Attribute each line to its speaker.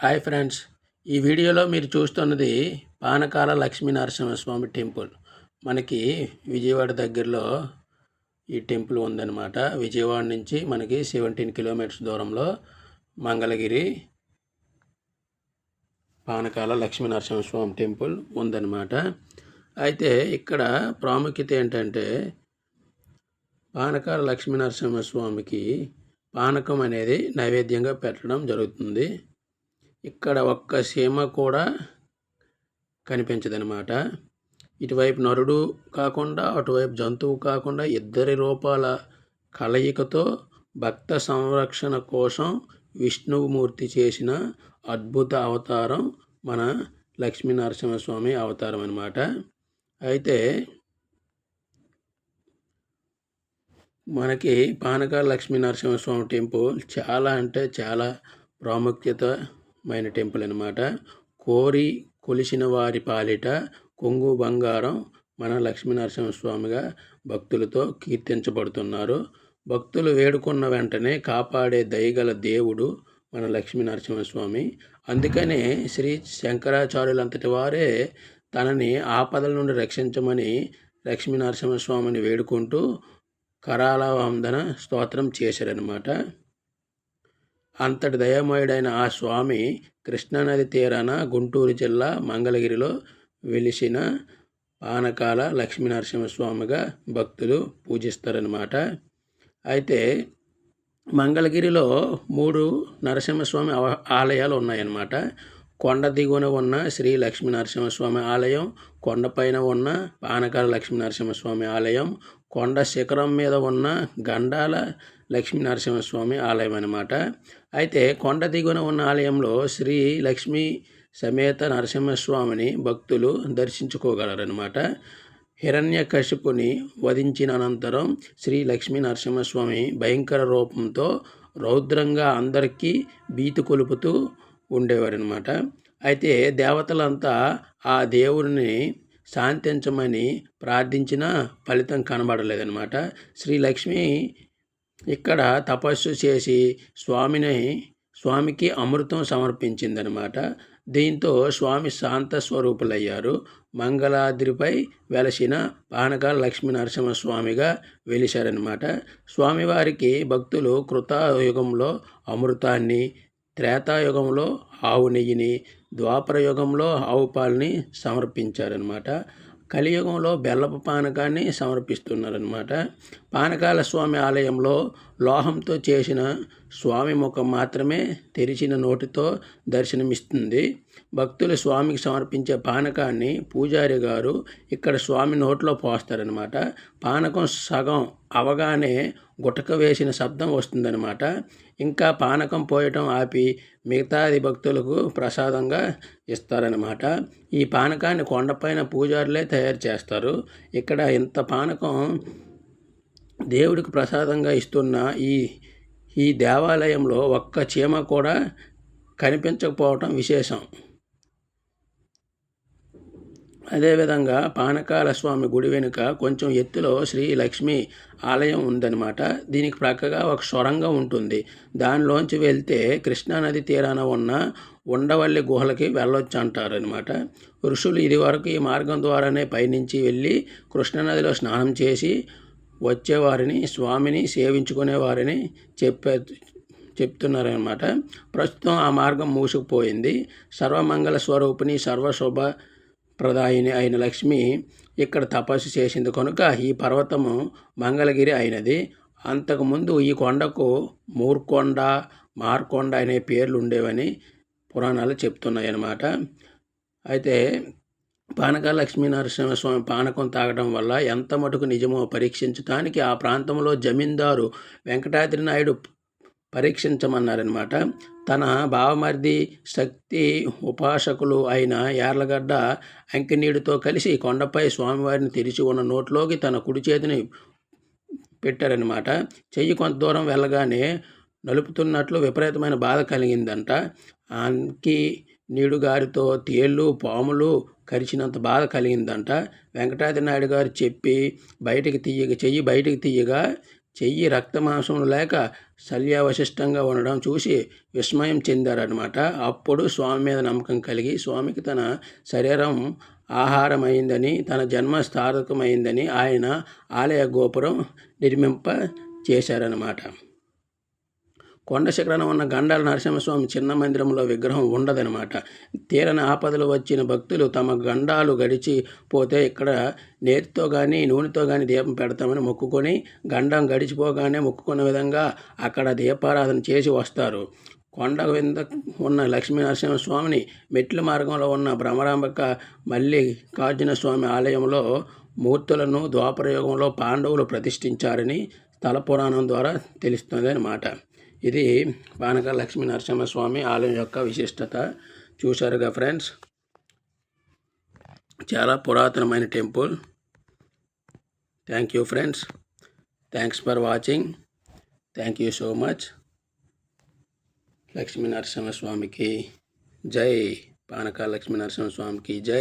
Speaker 1: Hi friends, ఈ వీడియోలో మీరు చూస్తున్నది పానకాల లక్ష్మీ నరసింహస్వామి టెంపుల్. మనకి విజయవాడ దగ్గరలో ఈ టెంపుల్ ఉందన్నమాట. విజయవాడ నుంచి మనకి 17 కిలోమీటర్స్ దూరంలో మంగళగిరి పానకాల లక్ష్మీ నరసింహస్వామి టెంపుల్ ఉందన్నమాట. అయితే ఇక్కడ ప్రాముఖ్యత ఏంటంటే పానకాల లక్ష్మీ నరసింహస్వామికి పానకం అనేది నైవేద్యంగా పెట్టడం జరుగుతుంది. ఇక్కడ ఒక్క సీమ కూడా కనిపించదనమాట. ఇటువైపు నరుడు కాకుండా అటువైపు జంతువు కాకుండా ఇద్దరి రూపాల కలయికతో భక్త సంరక్షణ కోసం విష్ణుమూర్తి చేసిన అద్భుత అవతారం మన లక్ష్మీ నరసింహస్వామి అవతారం అన్నమాట. అయితే మనకి పానకాల లక్ష్మీ నరసింహస్వామి టెంపుల్ చాలా అంటే చాలా ప్రాముఖ్యతమైన టెంపుల్ అన్నమాట. కోరి కొలిసిన వారి పాలిట కొంగు బంగారం మన లక్ష్మీ నరసింహస్వామిగా భక్తులతో కీర్తించబడుతున్నారు. భక్తులు వేడుకున్న వెంటనే కాపాడే దయగల దేవుడు మన లక్ష్మీ నరసింహస్వామి. అందుకనే శ్రీ శంకరాచార్యులంతటి వారే తనని ఆపదల నుండి రక్షించమని లక్ష్మీ నరసింహస్వామిని వేడుకుంటూ కరాల వందన స్తోత్రం చేశారనమాట. అంతటి దయామయుడైన ఆ స్వామి కృష్ణానది తీరాన గుంటూరు జిల్లా మంగళగిరిలో వెలిసిన పానకాల లక్ష్మీ నరసింహస్వామిగా భక్తులు పూజిస్తారనమాట. అయితే మంగళగిరిలో 3 నరసింహస్వామి ఆలయాలు ఉన్నాయన్నమాట. కొండ దిగువన ఉన్న శ్రీ లక్ష్మీ నరసింహస్వామి ఆలయం, కొండపైన ఉన్న పానకాల లక్ష్మీ నరసింహస్వామి ఆలయం, కొండ శిఖరం మీద ఉన్న గండాల లక్ష్మీ నరసింహస్వామి ఆలయం అన్నమాట. అయితే కొండ దిగువన ఉన్న ఆలయంలో శ్రీ లక్ష్మీ సమేత నరసింహస్వామిని భక్తులు దర్శించుకోగలరన్నమాట. హిరణ్యకశిపుని వధించిన అనంతరం శ్రీ లక్ష్మీ నరసింహస్వామి భయంకర రూపంతో రౌద్రంగా అందరికీ భీతి కొలుపుతూ ఉండేవారనమాట. అయితే దేవతలంతా ఆ దేవుడిని శాంతించమని ప్రార్థించినా ఫలితం కనబడలేదన్నమాట. శ్రీ లక్ష్మి ఇక్కడ తపస్సు చేసి స్వామికి అమృతం సమర్పించిందనమాట. దీంతో స్వామి శాంత స్వరూపులయ్యారు. మంగళాద్రిపై వెలసిన పానకాల లక్ష్మీ నరసింహస్వామిగా వెలిశారనమాట. స్వామివారికి భక్తులు కృతాయుగంలో అమృతాన్ని, త్రేతాయుగంలో ఆవు నెయ్యిని, ద్వాపర యుగంలో ఆవు పాలని సమర్పించారనమాట. కలియుగంలో బెల్లపు పానకాన్ని సమర్పిస్తున్నారనమాట. పానకాల స్వామి ఆలయంలో లోహంతో చేసిన స్వామి ముఖం మాత్రమే తెరిచిన నోటితో దర్శనమిస్తుంది. భక్తులు స్వామికి సమర్పించే పానకాన్ని పూజారి గారు ఇక్కడ స్వామి నోట్లో పోస్తారనమాట. పానకం సగం అవగానే గుటక వేసిన శబ్దం వస్తుందన్నమాట. ఇంకా పానకం పోయటం ఆపి మిగతాది భక్తులకు ప్రసాదంగా ఇస్తారనమాట. ఈ పానకాన్ని కొండపైన పూజారులే తయారు చేస్తారు. ఇక్కడ ఇంత పానకం దేవుడికి ప్రసాదంగా ఇస్తున్న ఈ దేవాలయంలో ఒక్క చీమ కూడా కనిపించకపోవటం విశేషం. అదేవిధంగా పానకాల స్వామి గుడి వెనుక కొంచెం ఎత్తులో శ్రీ లక్ష్మి ఆలయం ఉందన్నమాట. దీనికి ప్రక్కగా ఒక సొరంగం ఉంటుంది. దానిలోంచి వెళ్తే కృష్ణానది తీరాన ఉన్న ఉండవల్లి గుహలకి వెళ్ళొచ్చు అంటారనమాట. ఋషులు ఇదివరకు ఈ మార్గం ద్వారానే పైనుంచి వెళ్ళి కృష్ణానదిలో స్నానం చేసి వచ్చేవారిని, స్వామిని సేవించుకునేవారిని చెప్తున్నారనమాట. ప్రస్తుతం ఆ మార్గం మూసుకుపోయింది. సర్వమంగళ స్వరూపిణి, సర్వశుభ ప్రదాయిని అయిన లక్ష్మి ఇక్కడ తపస్సు చేసింది కనుక ఈ పర్వతము మంగళగిరి అయినది. అంతకుముందు ఈ కొండకు మూర్కొండ, మార్కొండ అనే పేర్లు ఉండేవని పురాణాలు చెప్తున్నాయి అన్నమాట. అయితే పానకాల లక్ష్మీ నరసింహస్వామి పానకం తాగడం వల్ల ఎంత మటుకు నిజమో పరీక్షించడానికి ఆ ప్రాంతంలో జమీందారు వెంకటాద్రి నాయుడు పరీక్షించమన్నారనమాట. తన బావమరిది శక్తి ఉపాసకులు అయిన యార్లగడ్డ అంకినీడుతో కలిసి కొండపై స్వామివారిని తెరిచి ఉన్న నోట్లోకి తన కుడి చేతిని పెట్టారనమాట. చెయ్యి కొంత దూరం వెళ్ళగానే నలుపుతున్నట్లు విపరీతమైన బాధ కలిగిందంట. అంకినీడు గారితో తేళ్ళు, పాములు కరిచినంత బాధ కలిగిందంట. వెంకటాద్రి నాయుడు గారు చెయ్యి బయటికి తీయగా చెయ్యి రక్తమాంసం లేక శల్యావశిష్టంగా ఉండడం చూసి విస్మయం చెందారనమాట. అప్పుడు స్వామి మీద నమ్మకం కలిగి స్వామికి తన శరీరం ఆహారమైందని, తన జన్మ సార్థకమైందని ఆయన ఆలయ గోపురం నిర్మింప చేశారనమాట. కొండ శిఖరాన ఉన్న గండాల నరసింహస్వామి చిన్న మందిరంలో విగ్రహం ఉండదనమాట. తీరని ఆపదలు వచ్చిన భక్తులు తమ గండాలు గడిచిపోతే ఇక్కడ నేతితో కానీ నూనెతో కానీ దీపం పెడతామని మొక్కుకొని, గండం గడిచిపోగానే మొక్కుకున్న విధంగా అక్కడ దీపారాధన చేసి వస్తారు. కొండ కింద ఉన్న లక్ష్మీ నరసింహస్వామిని మెట్ల మార్గంలో ఉన్న భ్రమరాంబిక మల్లికార్జున స్వామి ఆలయంలో మూర్తులను ద్వాపరయుగంలో పాండవులు ప్రతిష్ఠించారని స్థల పురాణం ద్వారా తెలుస్తుంది అన్నమాట. ఇది పానకాల లక్ష్మీ నరసింహస్వామి ఆలయం యొక్క విశిష్టత. చూశారుగా ఫ్రెండ్స్, చాలా పురాతనమైన temple. Thank you friends. Thanks for watching. Thank you so much. Lakshmi నరసింహస్వామికి జై. పానకాల లక్ష్మీ నరసింహస్వామికి జై.